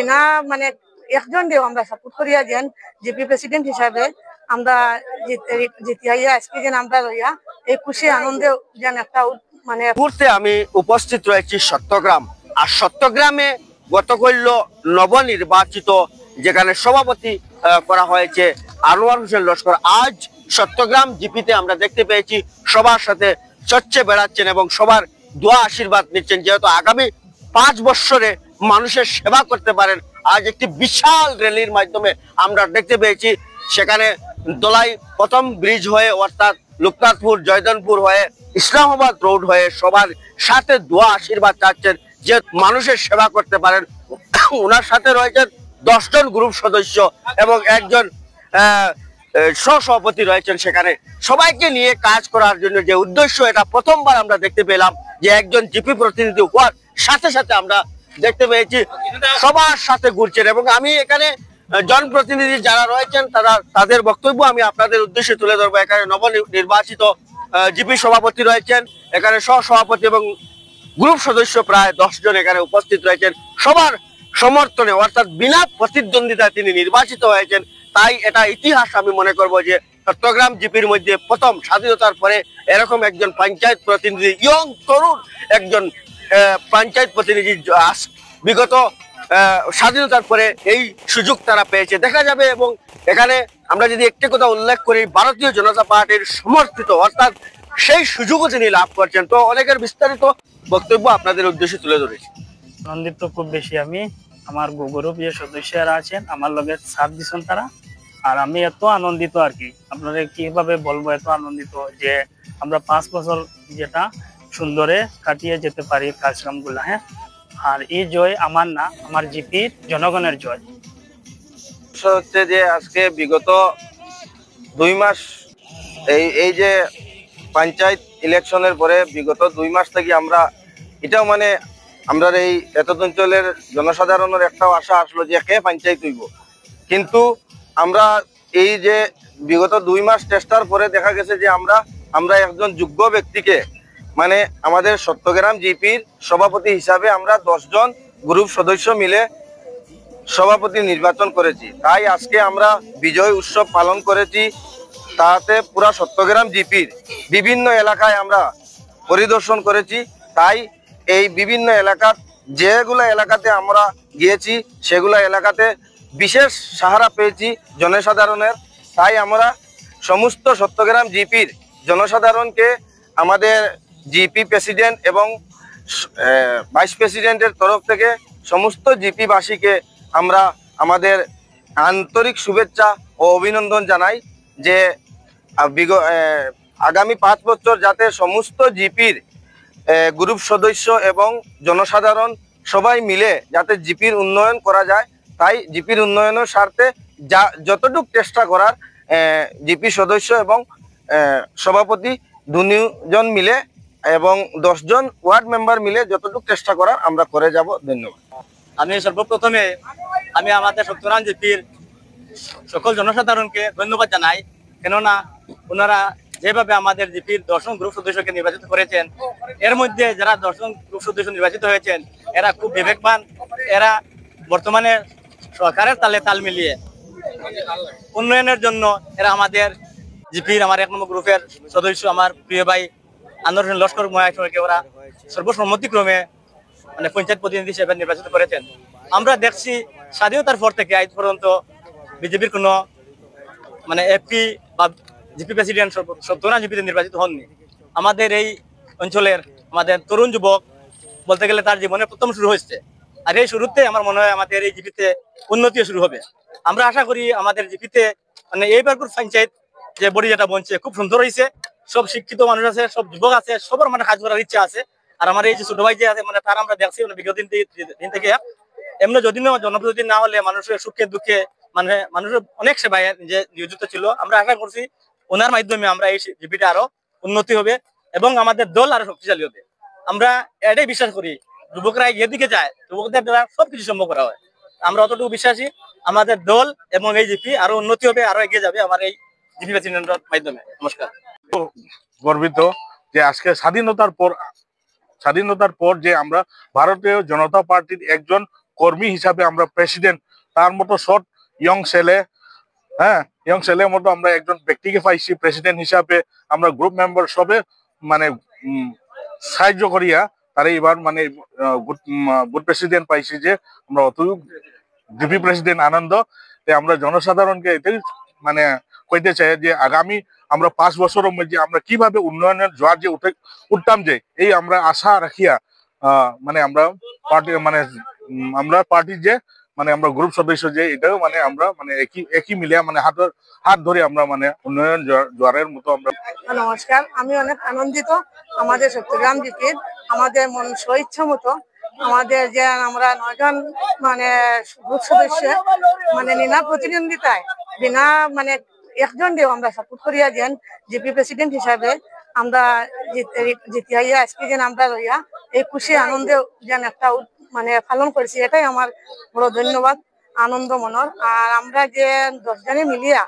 বিনা মানে একজন দিও আমরা সাপোর্ট করিয়া যেন জিপি প্রেসিডেন্ট হিসাবে আমরা জিতিয়াইয়া আজকে যেন আমরা লইয়া এই খুশি আনন্দে যেন একটা মানে মুহূর্তে আমি উপস্থিত রয়েছি সত্যগ্রাম। আর সত্যগ্রামে গতকাল নবনির্বাচিত যেখানে সভাপতি করা হয়েছে আনোয়ার হোসেন লস্কর, আজ সত্যগ্রাম জিপিতে আমরা দেখতে পেয়েছি সবার সাথে চর্চে বেড়াচ্ছেন এবং সবার দোয়া আশীর্বাদ নিচ্ছেন, যেহেতু আগামী 5 বছরে মানুষের সেবা করতে পারেন। আজ একটি বিশাল র্যালির মাধ্যমে আমরা দেখতে পেয়েছি সেখানে দোলাই প্রথম ব্রিজ হয়ে অর্থাৎ লোকনাথপুর জয়দনপুর হয়ে ইসলামাবাদ রোড হয়ে সবার সাথে দোয়া আশীর্বাদ চাচ্ছেন যে মানুষের সেবা করতে পারেন। ওনার সাথে রয়েছেন 10 জন গ্রুপ সদস্য এবং একজন সহসভাপতি রয়েছেন। সেখানে সবাইকে নিয়ে কাজ করার জন্য যে উদ্দেশ্য, এটা প্রথমবার আমরা দেখতে পেলাম যে একজন জিপি প্রতিনিধি হওয়ার সাথে সাথে আমরা দেখতে পেয়েছি সবার সাথে ঘুরছেন। এবং আমি এখানে জনপ্রতিনিধি যারা রয়েছেন তাদের বক্তব্য আমি আপনাদের উদ্দেশ্যে তুলে ধরবো। এখানে নবনির্বাচিত জিপি সভাপতি রয়েছেন, এখানে সহসভাপতি এবং গ্রুপ সদস্য প্রায় 10 জন এখানে উপস্থিত রয়েছেন। সবার সমর্থনে অর্থাৎ বিনা প্রতিদ্বন্দ্বিতায় তিনি নির্বাচিত হয়েছেন। তাই এটা ইতিহাস আমি মনে করব যে চট্টগ্রাম জিপির মধ্যে প্রথম স্বাধীনতার পরে এরকম একজন পঞ্চায়েত প্রতিনিধি, ইয়ং তরুণ একজন পঞ্চায়েত প্রতিনিধি বিগত স্বাধীনতার পরে এই সুযোগ তারা পেয়েছে দেখা যাবে। এবং এখানে আমরা যদি একটি কথা উল্লেখ করি, ভারতীয় জনতা পার্টির সমর্থিত অর্থাৎ সেই সুযোগও তিনি লাভ করছেন। তো অনেকের বিস্তারিত বক্তব্য আপনাদের উদ্দেশ্যে তুলে ধরেছি। আনন্দিত খুব বেশি আমি, আমার গ্রুপ যে সদস্যরা আছেন আমার লগে সাথ দিচ্ছেন তারা, আর আমি এত আনন্দিত আর কি আপনারা কিভাবে বলবো, এত আনন্দিত যে আমরা 5 বছর যেটা সুন্দরে কাটিয়ে যেতে পারি কাজকামগুলা। হ্যাঁ, আর এই জয় আমার না, আমার জিপির জনগণের জয়। হচ্ছে যে আজকে বিগত 2 মাস এই যে পঞ্চায়েত ইলেকশনের পরে বিগত 2 মাস থেকে আমরা এটাও মানে আমরা এই এত অঞ্চলের জনসাধারণের একটাও আশা আসলো যে কে পঞ্চায়েত হইব, কিন্তু আমরা এই যে বিগত 2 মাস চেষ্টার পরে দেখা গেছে যে আমরা একজন যোগ্য ব্যক্তিকে মানে আমাদের সত্যগ্রাম জিপির সভাপতি হিসাবে আমরা 10 জন গ্রুপ সদস্য মিলে সভাপতি নির্বাচন করেছি। তাই আজকে আমরা বিজয় উৎসব পালন করেছি। তাতে পুরা চট্টগ্রাম জিপির বিভিন্ন এলাকায় আমরা পরিদর্শন করেছি। তাই এই বিভিন্ন এলাকার যেগুলো এলাকাতে আমরা গিয়েছি সেগুলো এলাকাতে বিশেষ সাহারা পেয়েছি জনসাধারণের। তাই আমরা সমস্ত চট্টগ্রাম জিপির জনসাধারণকে আমাদের জিপি প্রেসিডেন্ট এবং ভাইস প্রেসিডেন্টের তরফ থেকে সমস্ত জিপিবাসীকে আমরা আমাদের আন্তরিক শুভেচ্ছা ও অভিনন্দন জানাই যে আগামী 5 বছর যাতে সমস্ত জিপির গ্রুপ সদস্য এবং জনসাধারণ সবাই মিলে যাতে জিপির উন্নয়ন করা যায়, তাই জিপির উন্নয়নের স্বার্থে যতটুকু চেষ্টা করার জিপি সদস্য এবং সভাপতি 2 জন মিলে এবং 10 জন ওয়ার্ড মেম্বার মিলে যতটুকু চেষ্টা করার আমরা করে যাব। ধন্যবাদ। আমি সর্বপ্রথমে আমাদের চট্টগ্রাম জিপির সকল জনসাধারণকে ধন্যবাদ জানাই, কেননা ওনারা যেভাবে আমাদের জিপির 10 জন গ্রুপ সদস্যকে নির্বাচিত করেছেন, এর মধ্যে যারা 10 জন গ্রুপ সদস্য নির্বাচিত হয়েছেন এরা খুব বিবেকবান। এরা বর্তমানে সরকারের তালে তাল মিলিয়ে উন্নয়নের জন্য এরা আমাদের জিপির আমার 1 নম্বর গ্রুপের সদস্য আমার প্রিয় ভাই আনোয়ার হোসেন লস্কর মহাশয়কে ওরা সর্বসম্মতিক্রমে মানে পঞ্চায়েত প্রতিনিধি হিসেবে নির্বাচিত করেছেন। আমরা দেখছি স্বাধীনতার পর থেকে আজ পর্যন্ত বিজেপির কোনো মানে এপি বা জিপি প্রেসিডেন্ট চট্টগ্রাম জিপিতে নির্বাচিত হননি। আমাদের এই অঞ্চলের আমাদের তরুণ যুবক বলতে গেলে তার জীবনের প্রথম শুরু হয়েছে, আর এই শুরুতে আমার মনে হয় আমাদের এই জিপিতে উন্নতিও শুরু হবে। আমরা আশা করি আমাদের জিপিতে মানে এইবার পঞ্চায়েত যে বডি যেটা বনছে খুব সুন্দর হয়েছে, সব শিক্ষিত মানুষ আছে, সব যুবক আছে, সবার মানে কাজ করার ইচ্ছা আছে। আর আমার এই যে ছোট ভাই যে আছে মানে তার আমরা দেখছি বিগত দিন থেকে এমনি যদি জনপ্রতিনিধি না হলে মানুষের সুখে দুঃখে মানে মানুষের অনেক সেবায় যে নিয়োজিত ছিল। আমরা আশা করছি ওনার মাধ্যমে আমরা এই জিপিটা আরো উন্নতি হবে এবং আমাদের দল আরো শক্তিশালী হবে। আমরা এটাই বিশ্বাস করি, যুবকরা এদিকে যায়, যুবকদের দ্বারা সবকিছু সম্ভব করা হয়। আমরা অতটুকু বিশ্বাসী আমাদের দল এবং এই জিপি আরো উন্নতি হবে, আরো এগিয়ে যাবে আমার এই জিপি প্রেসিডেন্টের মাধ্যমে। নমস্কার। গর্বিত যে আজকে স্বাধীনতার পর যে আমরা ভারতীয় জনতা পার্টির একজন কর্মী হিসাবে আমরা প্রেসিডেন্ট, তার মতো শর্ট ইয়ং ছেলে, হ্যাঁ ইয়ং ছেলের মতো আমরা একজন ব্যক্তিকে পাইছি প্রেসিডেন্ট হিসাবে। আমরা গ্রুপ মেম্বার সবে মানে সাহায্য করিয়া তারা এবার মানে গুড প্রেসিডেন্ট পাইছি, যে আমরা অত ডিপি প্রেসিডেন্ট আনন্দ। আমরা জনসাধারণকে এটাই মানে কইতে চাই যে আগামী আমরা 5 বছরের মধ্যে আমরা কিভাবে উন্নয়নের জোয়ার যে উঠতাম, যে এই আমরা আশা রাখিয়া মানে আমরা পার্টি মানে আমরা পার্টির যে মানে আমরা গ্রুপ সদস্য যে এটাও মানে আমরা মানে একই মিলিয়া মানে হাত ধরে আমরা মানে উন্নয়ন জোয়ারের মতো আমরা। নমস্কার, আমি অনেক আনন্দিত আমাদের চট্টগ্রাম জিপির আমাদের মন স্বইচ্ছা মতো আমাদের যে আমরা 9 জন মানে গ্রুপ সদস্য মানে বিনা প্রতিদ্বন্দ্বিতায় বিনা মানে একজন দিয়েও আমরা সাপোর্ট করিয়া যেন জিপি প্রেসিডেন্ট হিসাবে আমরা জিতিয়াইয়া আজকে যেন আমরা লইয়া এই খুশি আনন্দে যেন একটা মানে পালন করেছি, এটাই আমার বড় ধন্যবাদ, আনন্দ মনের। আর আমরা যে 10 জনে মিলিয়া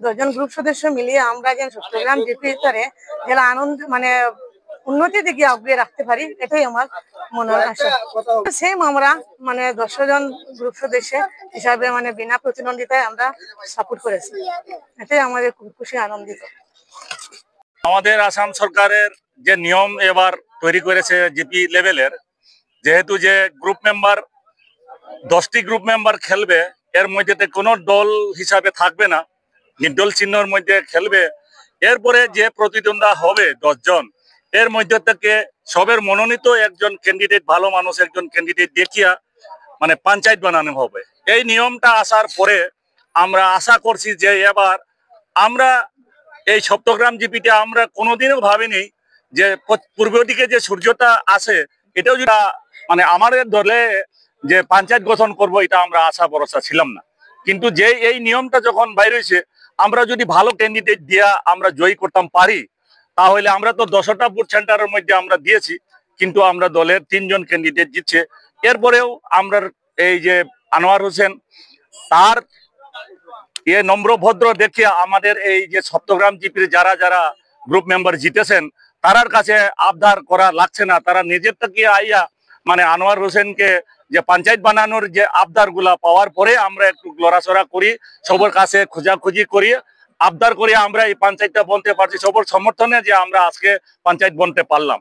10 জন গ্রুপ সদস্য মিলিয়ে আমরা যেন চট্টগ্রাম জিপি স্তরে যারা আনন্দ মানে উন্নতির দিকে আগে রাখতে পারি, এটাই আমার মনের আশা। সেম আমরা মানে 10 জন গ্রুপ সদস্য হিসাবে মানে বিনা প্রতিদ্বন্দ্বিতায় আমরা সাপোর্ট করেছি, এটাই আমাদের খুব খুশি আনন্দিত। আমাদের আসাম সরকারের যে নিয়ম এবার তৈরি করেছে জিপি লেভেলের, যেহেতু যে গ্রুপ মেম্বার 10টি গ্রুপ মেম্বার খেলবে, এর মধ্যে কোনো দল হিসাবে থাকবে না, নির্দল চিহ্নের মধ্যে খেলবে। এরপরে যে প্রতিদ্বন্দ্বী হবে 10 জন, এর মধ্যে থেকে সবের মনোনীত একজন ক্যান্ডিডেট, ভালো মানুষ একজন ক্যান্ডিডেট দেখিয়া মানে পঞ্চায়েত বানানো হবে। এই নিয়মটা আসার পরে আমরা আশা করছি যে এবার আমরা এই চট্টগ্রাম জিপিতে আমরা কোনোদিনও ভাবিনি যে পূর্ব দিকে যে সূর্যটা আসে, এটাও যেটা মানে আমাদের দলে যে পঞ্চায়েত গঠন করব, এটা আমরা আশা ভরসা ছিলাম না। কিন্তু যে এই নিয়মটা যখন বাইর হয়েছে, আমরা যদি ভালো ক্যান্ডিডেট দিয়া আমরা জয়ী করতাম পারি, তাহলে আমরা তো 10টা বুথ সেন্টারের মধ্যে আমরা দিয়েছি, কিন্তু আমরা দলের 3 জন ক্যান্ডিডেট জিতছে। এরপরেও আমরা এই যে আনোয়ার হোসেন, তার নম্র ভদ্র দেখিয়া আমাদের এই যে চট্টগ্রাম জিপির যারা যারা গ্রুপ মেম্বার জিতেছেন, তারার কাছে আবদার করা লাগছে না। তারা নিজের থেকে আইয়া মানে আনোয়ার হোসেনকে যে পঞ্চায়েত বানানোর যে আবদার গুলা পাওয়ার পরে আমরা একটু লড়াচড়া করি, সবার কাছে খোঁজাখুঁজি করি, আবদার করে আমরা এই পঞ্চায়েতটা বনতে পারছি, সবার সমর্থনে যে আমরা আজকে পঞ্চায়েত বনতে পারলাম।